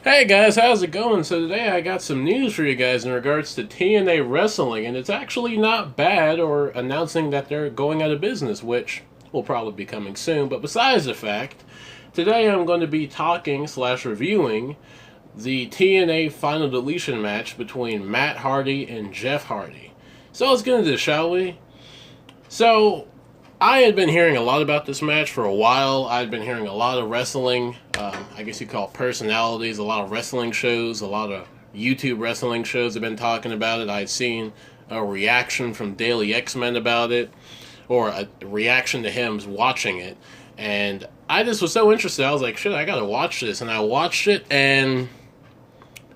Hey guys, how's it going? So today I got some news for you guys in regards to TNA Wrestling, and it's actually not bad or announcing that they're going out of business, which will probably be coming soon. But besides the fact, today I'm going to be talking slash reviewing the TNA Final Deletion match between Matt Hardy and Jeff Hardy. So let's get into this, shall we? So I had been hearing a lot about this match for a while. I'd been hearing a lot of wrestling, I guess you call it personalities, a lot of wrestling shows, a lot of YouTube wrestling shows have been talking about it. I'd seen a reaction from Daily X-Men about it, or a reaction to him watching it. And I just was so interested. I was like, shit, I gotta watch this. And I watched it, and,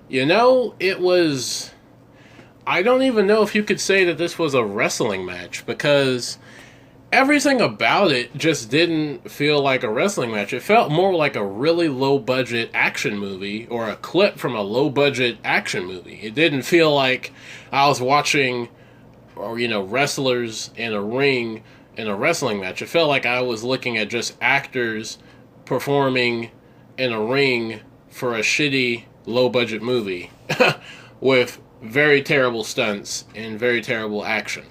it was... I don't even know if you could say that this was a wrestling match, because everything about it just didn't feel like a wrestling match. It felt more like a really low-budget action movie, or a clip from a low-budget action movie. It didn't feel like I was watching, or wrestlers in a ring in a wrestling match. It felt like I was looking at just actors performing in a ring for a shitty, low-budget movie with very terrible stunts and very terrible action.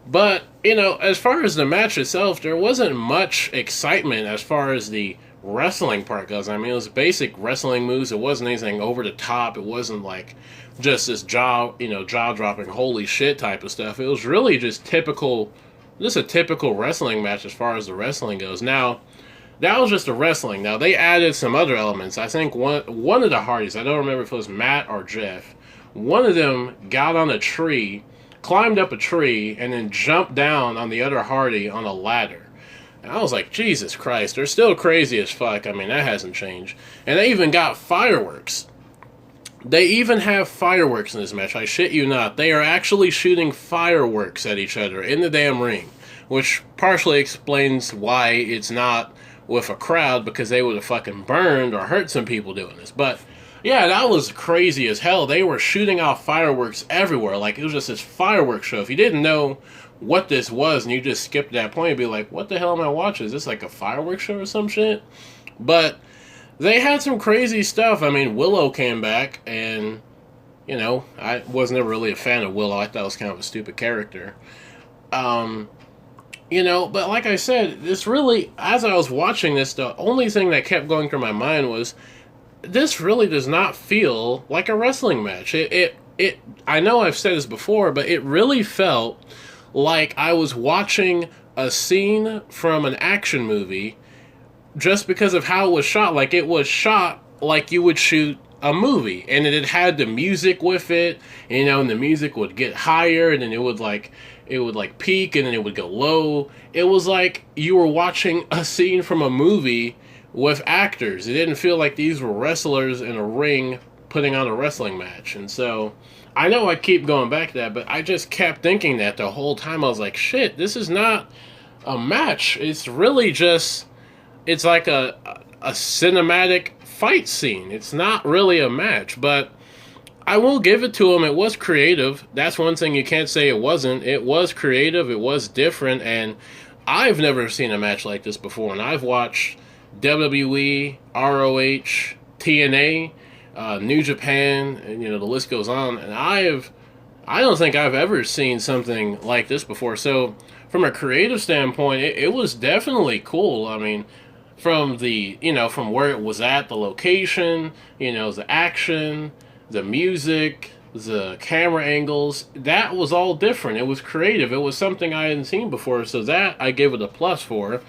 But, as far as the match itself, there wasn't much excitement as far as the wrestling part goes. I mean, it was basic wrestling moves. It wasn't anything over the top. It wasn't like just this jaw-dropping, holy shit type of stuff. It was really just a typical wrestling match as far as the wrestling goes. Now, that was just the wrestling. Now, they added some other elements. I think one of the Hardys, I don't remember if it was Matt or Jeff, one of them got on a tree, climbed up a tree, and then jumped down on the other Hardy on a ladder. And I was like, Jesus Christ, they're still crazy as fuck. I mean, that hasn't changed. And they even got fireworks. They even have fireworks in this match. I shit you not. They are actually shooting fireworks at each other in the damn ring, which partially explains why it's not with a crowd, because they would have fucking burned or hurt some people doing this. But yeah, that was crazy as hell. They were shooting off fireworks everywhere. Like, it was just this fireworks show. If you didn't know what this was and you just skipped that point, you'd be like, what the hell am I watching? Is this like a fireworks show or some shit? But they had some crazy stuff. I mean, Willow came back, and, I was never really a fan of Willow. I thought it was kind of a stupid character. But like I said, this really, as I was watching this, the only thing that kept going through my mind was, this really does not feel like a wrestling match. I know I've said this before, but it really felt like I was watching a scene from an action movie just because of how it was shot. Like, it was shot like you would shoot a movie, and it had the music with it, and the music would get higher, and then it would peak, and then it would go low. It was like you were watching a scene from a movie with actors. It didn't feel like these were wrestlers in a ring putting on a wrestling match. And so, I know I keep going back to that, but I just kept thinking that the whole time. I was like, shit, this is not a match. It's really just, it's like a cinematic fight scene. It's not really a match, but I will give it to them. It was creative. That's one thing you can't say it wasn't. It was creative. It was different, and I've never seen a match like this before, and I've watched WWE, ROH, TNA, New Japan, and the list goes on. And I don't think I've ever seen something like this before. So from a creative standpoint, it was definitely cool. I mean, from from where it was at, the location, the action, the music, the camera angles, that was all different. It was creative. It was something I hadn't seen before. So that I gave it a plus for.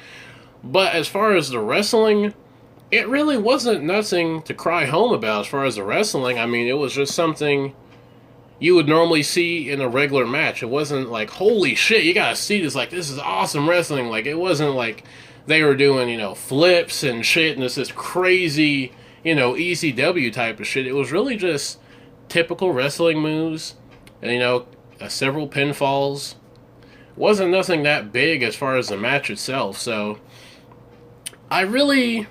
But as far as the wrestling, it really wasn't nothing to cry home about as far as the wrestling. I mean, it was just something you would normally see in a regular match. It wasn't like, holy shit, you gotta see this, like, this is awesome wrestling. Like, it wasn't like they were doing, flips and shit, and this crazy, ECW type of shit. It was really just typical wrestling moves, and, several pinfalls. It wasn't nothing that big as far as the match itself, so I really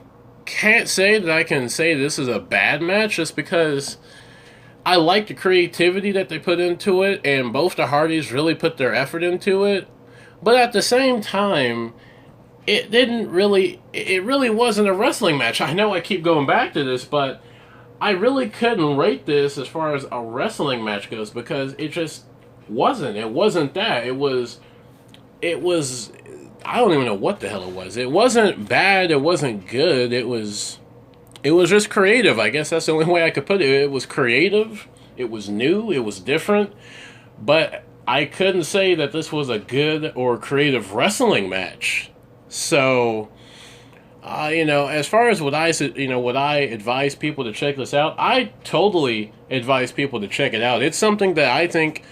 can't say that I can say this is a bad match, just because I like the creativity that they put into it, and both the Hardys really put their effort into it. But at the same time, it really wasn't a wrestling match. I know I keep going back to this, but I really couldn't rate this as far as a wrestling match goes because it just wasn't. It wasn't that. It was I don't even know what the hell it was. It wasn't bad, it wasn't good. It was just creative. I guess that's the only way I could put it. It was creative, it was new, it was different, but I couldn't say that this was a good or creative wrestling match. So, as far as what I advise people to check this out, I totally advise people to check it out. It's something that I think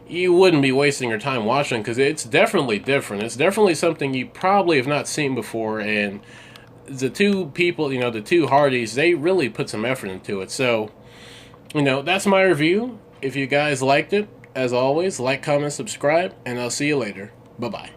you wouldn't be wasting your time watching because it's definitely different. It's definitely something you probably have not seen before, and the two people, the two Hardys, they really put some effort into it. So, that's my review. If you guys liked it, as always, like, comment, subscribe, and I'll see you later. Bye-bye.